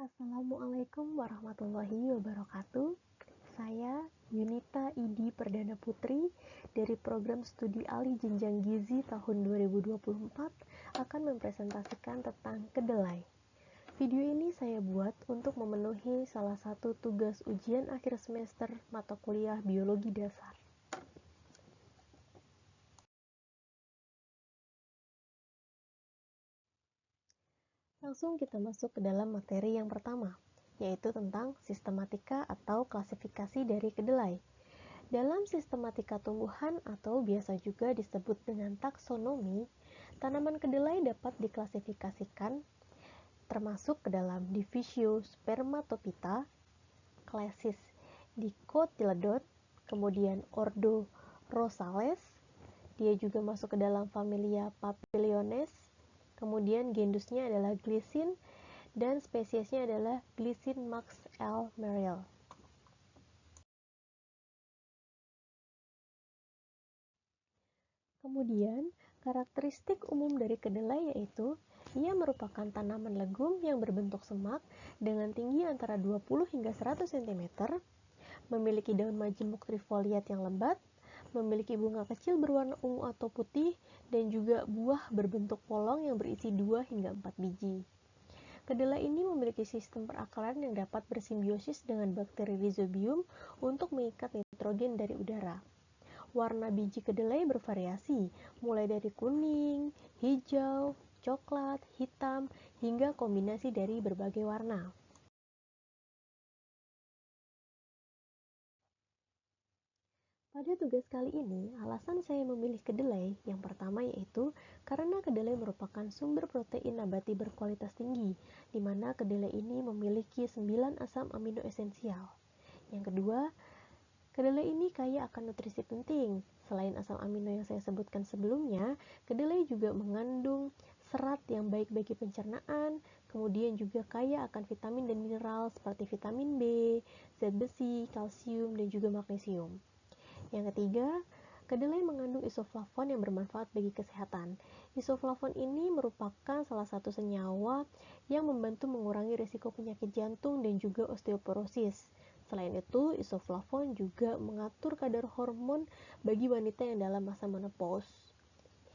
Assalamualaikum warahmatullahi wabarakatuh. Saya Yunita Idi Perdana Putri dari Program Studi Alih Jenjang Gizi tahun 2024 akan mempresentasikan tentang kedelai. Video ini saya buat untuk memenuhi salah satu tugas ujian akhir semester mata kuliah Biologi Dasar. Langsung kita masuk ke dalam materi yang pertama, yaitu tentang sistematika atau klasifikasi dari kedelai. Dalam sistematika tumbuhan atau biasa juga disebut dengan taksonomi, tanaman kedelai dapat diklasifikasikan termasuk ke dalam divisio Spermatophyta, klasis Dicotyledon, kemudian ordo Rosales, dia juga masuk ke dalam familia Papiliones, kemudian genusnya adalah Glycine, dan spesiesnya adalah Glycine Max L. Merrill. Kemudian, karakteristik umum dari kedelai yaitu ia merupakan tanaman legum yang berbentuk semak dengan tinggi antara 20 hingga 100 cm, memiliki daun majemuk trifoliat yang lebat, memiliki bunga kecil berwarna ungu atau putih, dan juga buah berbentuk polong yang berisi 2 hingga 4 biji. Kedelai ini memiliki sistem perakaran yang dapat bersimbiosis dengan bakteri Rhizobium untuk mengikat nitrogen dari udara. Warna biji kedelai bervariasi, mulai dari kuning, hijau, coklat, hitam, hingga kombinasi dari berbagai warna. Pada tugas kali ini, alasan saya memilih kedelai yang pertama yaitu karena kedelai merupakan sumber protein nabati berkualitas tinggi, di mana kedelai ini memiliki 9 asam amino esensial. Yang kedua, kedelai ini kaya akan nutrisi penting. Selain asam amino yang saya sebutkan sebelumnya, kedelai juga mengandung serat yang baik bagi pencernaan, kemudian juga kaya akan vitamin dan mineral seperti vitamin B, zat besi, kalsium, dan juga magnesium. Yang ketiga, kedelai mengandung isoflavon yang bermanfaat bagi kesehatan. Isoflavon ini merupakan salah satu senyawa yang membantu mengurangi risiko penyakit jantung dan juga osteoporosis. Selain itu, isoflavon juga mengatur kadar hormon bagi wanita yang dalam masa menopause.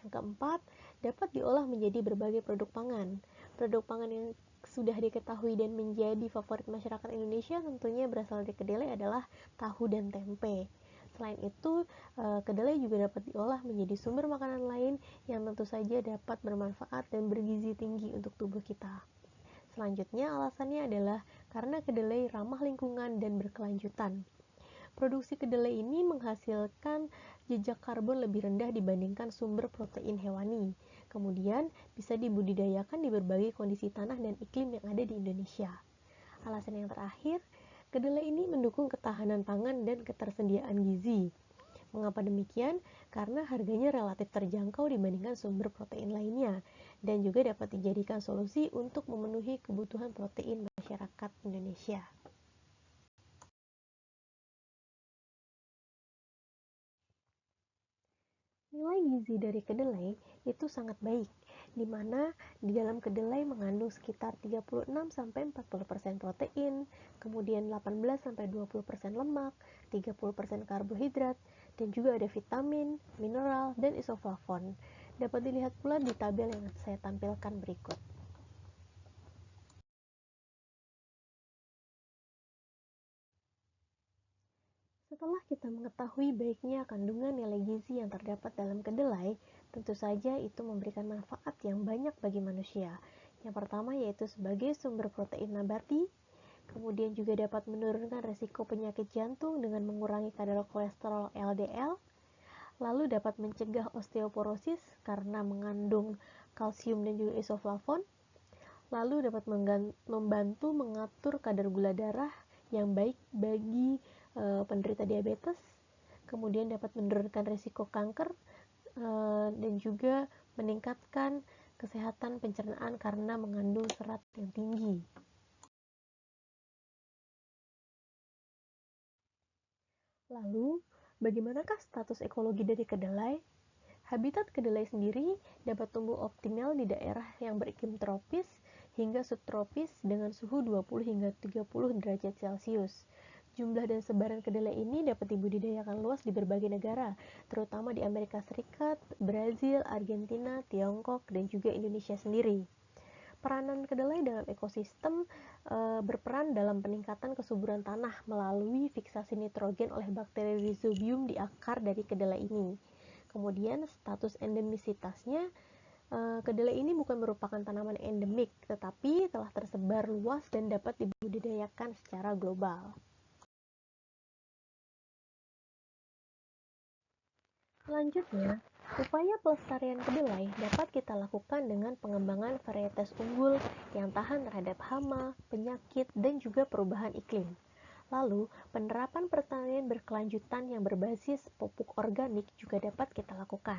Yang keempat, dapat diolah menjadi berbagai produk pangan. Produk pangan yang sudah diketahui dan menjadi favorit masyarakat Indonesia tentunya berasal dari kedelai adalah tahu dan tempe. Selain itu, kedelai juga dapat diolah menjadi sumber makanan lain yang tentu saja dapat bermanfaat dan bergizi tinggi untuk tubuh kita. Selanjutnya, alasannya adalah karena kedelai ramah lingkungan dan berkelanjutan. Produksi kedelai ini menghasilkan jejak karbon lebih rendah dibandingkan sumber protein hewani. Kemudian, bisa dibudidayakan di berbagai kondisi tanah dan iklim yang ada di Indonesia. Alasan yang terakhir, kedelai ini mendukung ketahanan pangan dan ketersediaan gizi. Mengapa demikian? Karena harganya relatif terjangkau dibandingkan sumber protein lainnya, dan juga dapat dijadikan solusi untuk memenuhi kebutuhan protein masyarakat Indonesia. Nilai gizi dari kedelai itu sangat baik, di mana di dalam kedelai mengandung sekitar 36-40% protein, kemudian 18-20% lemak, 30% karbohidrat, dan juga ada vitamin, mineral, dan isoflavon. Dapat dilihat pula di tabel yang saya tampilkan berikut. Setelah kita mengetahui baiknya kandungan nilai gizi yang terdapat dalam kedelai, tentu saja itu memberikan manfaat yang banyak bagi manusia. Yang pertama yaitu sebagai sumber protein nabati, kemudian juga dapat menurunkan resiko penyakit jantung dengan mengurangi kadar kolesterol LDL, lalu dapat mencegah osteoporosis karena mengandung kalsium dan juga isoflavon, lalu dapat membantu mengatur kadar gula darah yang baik bagi penderita diabetes, kemudian dapat menurunkan risiko kanker dan juga meningkatkan kesehatan pencernaan karena mengandung serat yang tinggi. Lalu, bagaimanakah status ekologi dari kedelai? Habitat kedelai sendiri dapat tumbuh optimal di daerah yang beriklim tropis hingga subtropis dengan suhu 20 hingga 30 derajat Celcius. Jumlah dan sebaran kedelai ini dapat dibudidayakan luas di berbagai negara, terutama di Amerika Serikat, Brazil, Argentina, Tiongkok, dan juga Indonesia sendiri. Peranan kedelai dalam ekosistem berperan dalam peningkatan kesuburan tanah melalui fiksasi nitrogen oleh bakteri Rhizobium di akar dari kedelai ini. Kemudian status endemisitasnya, kedelai ini bukan merupakan tanaman endemik, tetapi telah tersebar luas dan dapat dibudidayakan secara global. Selanjutnya, upaya pelestarian kedelai dapat kita lakukan dengan pengembangan varietas unggul yang tahan terhadap hama, penyakit, dan juga perubahan iklim. Lalu, penerapan pertanian berkelanjutan yang berbasis pupuk organik juga dapat kita lakukan.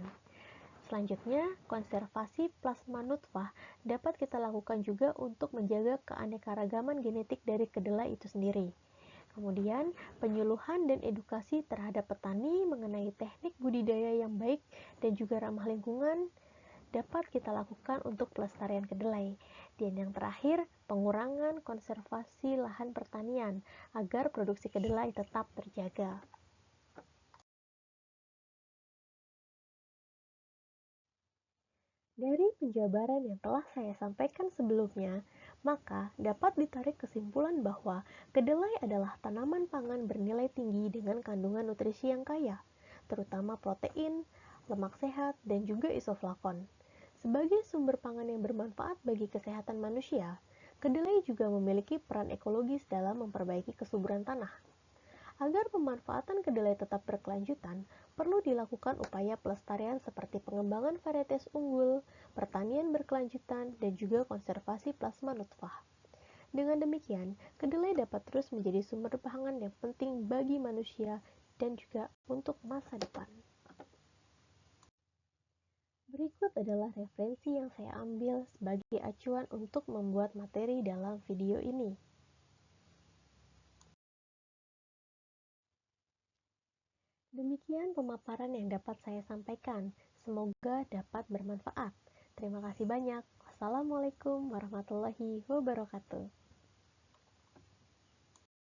Selanjutnya, konservasi plasma nutfah dapat kita lakukan juga untuk menjaga keanekaragaman genetik dari kedelai itu sendiri. Kemudian, penyuluhan dan edukasi terhadap petani mengenai teknik budidaya yang baik dan juga ramah lingkungan dapat kita lakukan untuk pelestarian kedelai. Dan yang terakhir, pengurangan konservasi lahan pertanian agar produksi kedelai tetap terjaga. Dari penjabaran yang telah saya sampaikan sebelumnya, maka dapat ditarik kesimpulan bahwa kedelai adalah tanaman pangan bernilai tinggi dengan kandungan nutrisi yang kaya, terutama protein, lemak sehat, dan juga isoflavon. Sebagai sumber pangan yang bermanfaat bagi kesehatan manusia, kedelai juga memiliki peran ekologis dalam memperbaiki kesuburan tanah. Agar pemanfaatan kedelai tetap berkelanjutan, perlu dilakukan upaya pelestarian seperti pengembangan varietas unggul, pertanian berkelanjutan, dan juga konservasi plasma nutfah. Dengan demikian, kedelai dapat terus menjadi sumber pangan yang penting bagi manusia dan juga untuk masa depan. Berikut adalah referensi yang saya ambil sebagai acuan untuk membuat materi dalam video ini. Demikian pemaparan yang dapat saya sampaikan. Semoga dapat bermanfaat. Terima kasih banyak. Wassalamualaikum warahmatullahi wabarakatuh.